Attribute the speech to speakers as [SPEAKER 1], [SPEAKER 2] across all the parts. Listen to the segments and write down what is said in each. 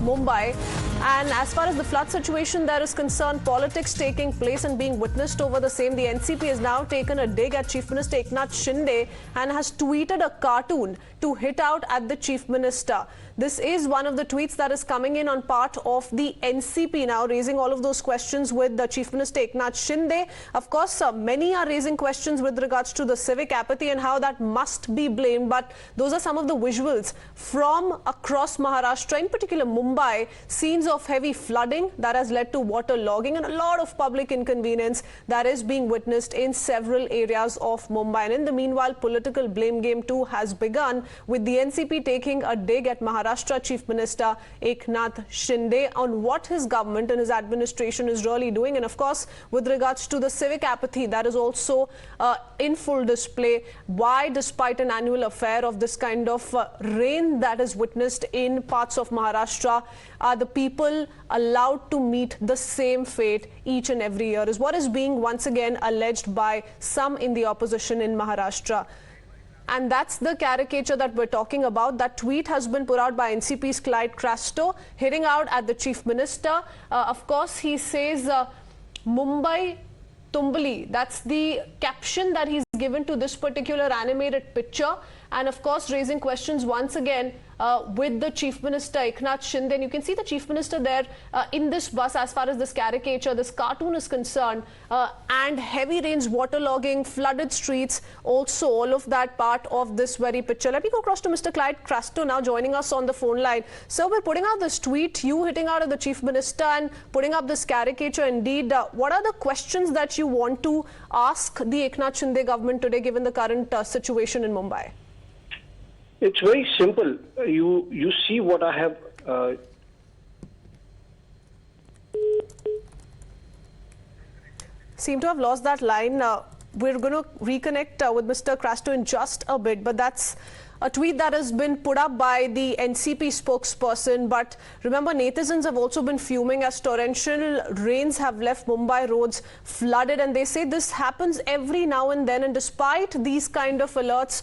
[SPEAKER 1] Mumbai. And as far as the flood situation there is concerned, politics taking place and being witnessed over the same. The NCP has now taken a dig at Chief Minister Eknath Shinde and has tweeted a cartoon to hit out at the Chief Minister. This is one of the tweets that is coming in on part of the NCP now, raising all of those questions with the Chief Minister Eknath Shinde. Of course, many are raising questions with regards to the civic apathy and how that must be blamed. But those are some of the visuals from across Maharashtra, in particular Mumbai, scenes of heavy flooding that has led to water logging and a lot of public inconvenience that is being witnessed in several areas of Mumbai. And in the meanwhile, political blame game too has begun, with the NCP taking a dig at Maharashtra Chief Minister Eknath Shinde on what his government and his administration is really doing. And of course, with regards to the civic apathy that is also in full display, why despite an annual affair of this kind of rain that is witnessed in parts of Maharashtra, are the people allowed to meet the same fate each and every year, is what is being once again alleged by some in the opposition in Maharashtra. And that's the caricature that we're talking about. That tweet has been put out by NCP's Clyde Crasto, hitting out at the Chief Minister. Of course, he says, Mumbai Tumbali. That's the caption that he's given to this particular animated picture. And of course, raising questions once again with the Chief Minister Eknath Shinde. And you can see the Chief Minister there in this bus as far as this caricature, this cartoon is concerned. And heavy rains, waterlogging, flooded streets, also all of that part of this very picture. Let me go across to Mr. Clyde Crasto now, joining us on the phone line. So we're putting out this tweet, you hitting out at the Chief Minister and putting up this caricature. Indeed, what are the questions that you want to ask the Eknath Shinde government today, given the current situation in Mumbai?
[SPEAKER 2] It's very simple. You see what I have.
[SPEAKER 1] Seem to have lost that line. We're going to reconnect with Mr. Crasto in just a bit, but that's a tweet that has been put up by the NCP spokesperson. But remember, netizens have also been fuming as torrential rains have left Mumbai roads flooded, and they say this happens every now and then. And despite these kind of alerts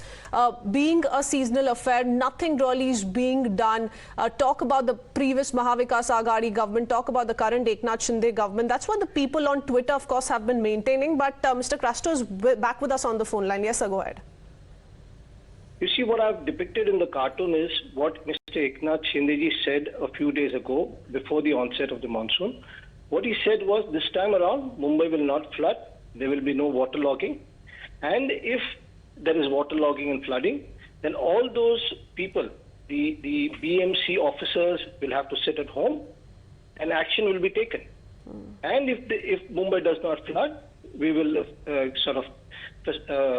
[SPEAKER 1] being a seasonal affair, nothing really is being done. Talk about the previous Mahavikas Aghadi government, talk about the current Eknath Shinde government. That's what the people on Twitter, of course, have been maintaining. But Mr. Crasto is back with us on the phone line. Yes, sir, go ahead.
[SPEAKER 2] You see, what I've depicted in the cartoon is what Mr. Eknath Shinde said a few days ago before the onset of the monsoon. What he said was, this time around, Mumbai will not flood. There will be no waterlogging. And if there is waterlogging and flooding, then all those people, the BMC officers, will have to sit at home and action will be taken. And if Mumbai does not flood, we will sort of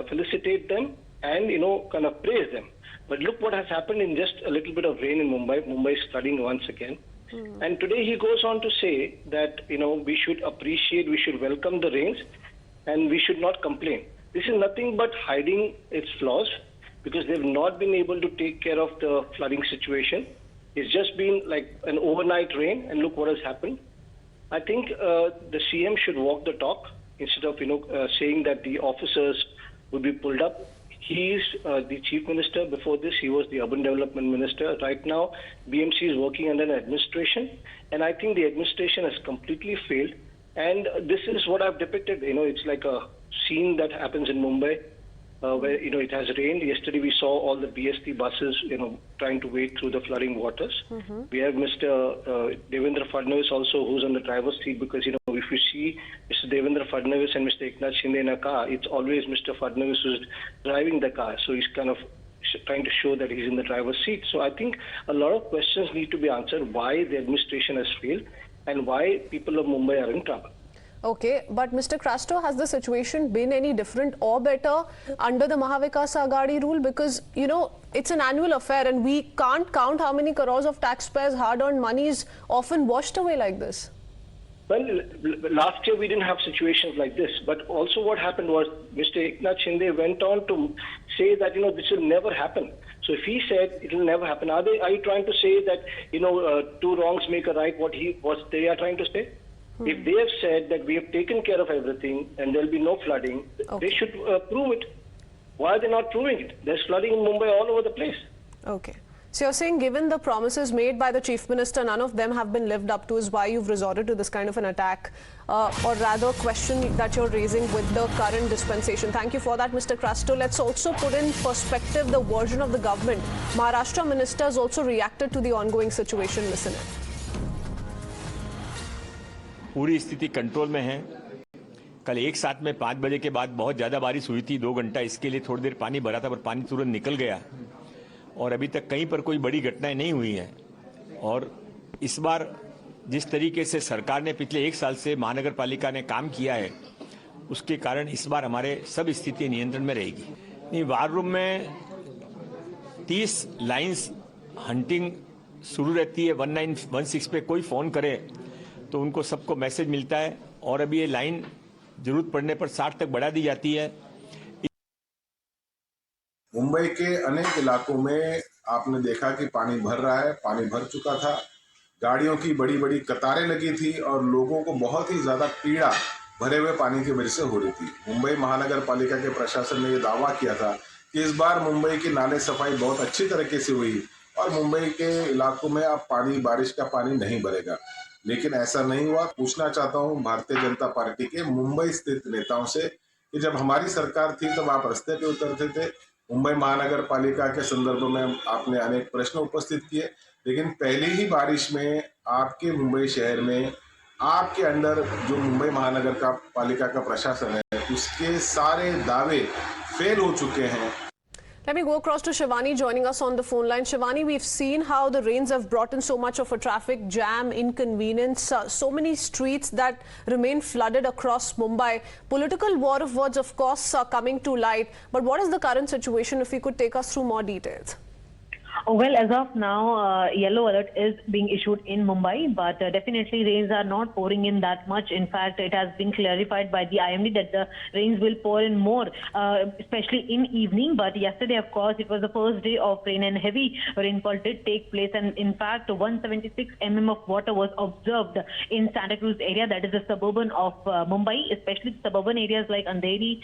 [SPEAKER 2] felicitate them and, kind of praise them. But look what has happened in just a little bit of rain in Mumbai. Mumbai is flooding once again. And today he goes on to say that, we should appreciate, we should welcome the rains and we should not complain. This is nothing but hiding its flaws, because they've not been able to take care of the flooding situation. It's just been like an overnight rain, and look what has happened. I think the CM should walk the talk instead of, saying that the officers would be pulled up. He is the Chief Minister. Before this, he was the Urban Development Minister. Right now, BMC is working under an administration, and I think the administration has completely failed. And this is what I've depicted. It's like a scene that happens in Mumbai, where, it has rained. Yesterday, we saw all the BST buses, trying to wade through the flooding waters. We have Mr. Devendra Fadnavis also, who's on the driver's seat, because, if you see Mr. Devendra Fadnavis and Mr. Eknath Shinde in a car, it's always Mr. Fadnavis who's driving the car. So he's kind of trying to show that he's in the driver's seat. So I think a lot of questions need to be answered, why the administration has failed and why people of Mumbai are in trouble.
[SPEAKER 1] Okay, but Mr. Crasto, has the situation been any different or better under the Mahavikas Aghadi rule? Because, it's an annual affair and we can't count how many crores of taxpayers' hard-earned money is often washed away like this.
[SPEAKER 2] Well, last year we didn't have situations like this. But also what happened was Mr. Eknath Shinde went on to say that, this will never happen. So if he said it will never happen, are you trying to say that, two wrongs make a right, what they are trying to say? If they have said that we have taken care of everything and there will be no flooding, they should prove it. Why are they not proving it? There's flooding in Mumbai all over the place.
[SPEAKER 1] Okay. So you're saying given the promises made by the Chief Minister, none of them have been lived up to, is why you've resorted to this kind of an attack, or rather question that you're raising with the current dispensation. Thank you for that, Mr. Crasto. Let's also put in perspective the version of the government. Maharashtra ministers also reacted to the ongoing situation. Listen in.
[SPEAKER 3] पूरी स्थिति control में है। कल एक साथ में 5 बजे के बाद बहुत ज़्यादा बारिश हुई थी, 2 घंटा इसके लिए थोड़ी देर पानी भरा था, पर पानी तुरंत निकल गया और अभी तक कहीं पर कोई बड़ी घटनाएं नहीं हुई हैं। और इस बार जिस तरीके से सरकार ने पिछले 1 साल से महानगर पालिका ने काम किया है, उसके कारण इस बार हमारे सब स्थिति नियंत्रण में रहेगी। नहीं, वार रूम में 30 लाइन्स हंटिंग शुरू रहती है। 1916 पे कोई फ़ोन करे तो उनको सबको मैसेज मिलता है और अभी ये लाइन जरूरत पड़ने पर 60 तक बढ़ा दी जाती है।
[SPEAKER 4] मुंबई के अनेक इलाकों में आपने देखा कि पानी भर रहा है, पानी भर चुका था, गाड़ियों की बड़ी बड़ी कतारें लगी थी और लोगों को बहुत ही ज्यादा पीड़ा भरे हुए पानी की वजह से हो रही थी। मुंबई महानगर पालिका के प्रशासन ने यह दावा किया था कि इस बार मुंबई की नाले सफाई बहुत अच्छी तरीके से हुई और मुंबई के इलाकों में अब पानी, बारिश का पानी नहीं भरेगा, लेकिन ऐसा नहीं हुआ। पूछना चाहता हूं भारतीय जनता पार्टी के मुंबई स्थित नेताओं से कि जब हमारी सरकार थी तब आप रास्ते पे उतरते थे, मुंबई महानगर पालिका के संदर्भ में आपने अनेक प्रश्न उपस्थित किए, लेकिन पहली ही बारिश में आपके मुंबई शहर में आपके अंडर जो मुंबई महानगर का पालिका का प्रशासन है, उसके सारे दावे फेल हो चुके हैं।
[SPEAKER 1] Let me go across to Shivani joining us on the phone line. Shivani, we've seen how the rains have brought in so much of a traffic jam, inconvenience, so many streets that remain flooded across Mumbai. Political war of words, of course, are coming to light. But what is the current situation? If you could take us through more details.
[SPEAKER 5] Well, as of now, yellow alert is being issued in Mumbai, but definitely rains are not pouring in that much. In fact, it has been clarified by the IMD that the rains will pour in more, especially in evening. But yesterday, of course, it was the first day of rain and heavy rainfall did take place. And in fact, 176 mm of water was observed in Santa Cruz area, that is the suburban of Mumbai, especially suburban areas like Andheri,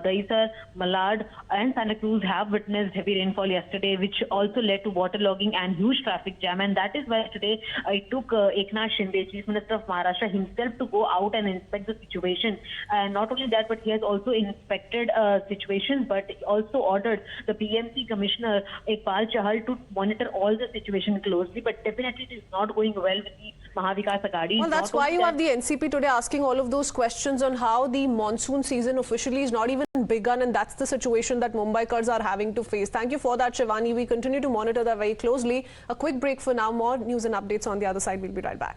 [SPEAKER 5] Dahisar, Malad and Santa Cruz have witnessed heavy rainfall yesterday, which also led to waterlogging and huge traffic jam. And that is why today I took Eknath Shinde, Chief Minister of Maharashtra, himself to go out and inspect the situation. And not only that, but he has also inspected situations, but also ordered the PMC Commissioner Ekpal Chahal to monitor all the situation closely. But definitely it is not going well with the Mahavikas Aghadi.
[SPEAKER 1] Well, that's why you have the NCP today asking all of those questions on how the monsoon season officially is not even begun, and that's the situation that Mumbaikars are having to face. Thank you for that, Shivani. We continue to monitor that very closely. A quick break for now. More news and updates on the other side. We'll be right back.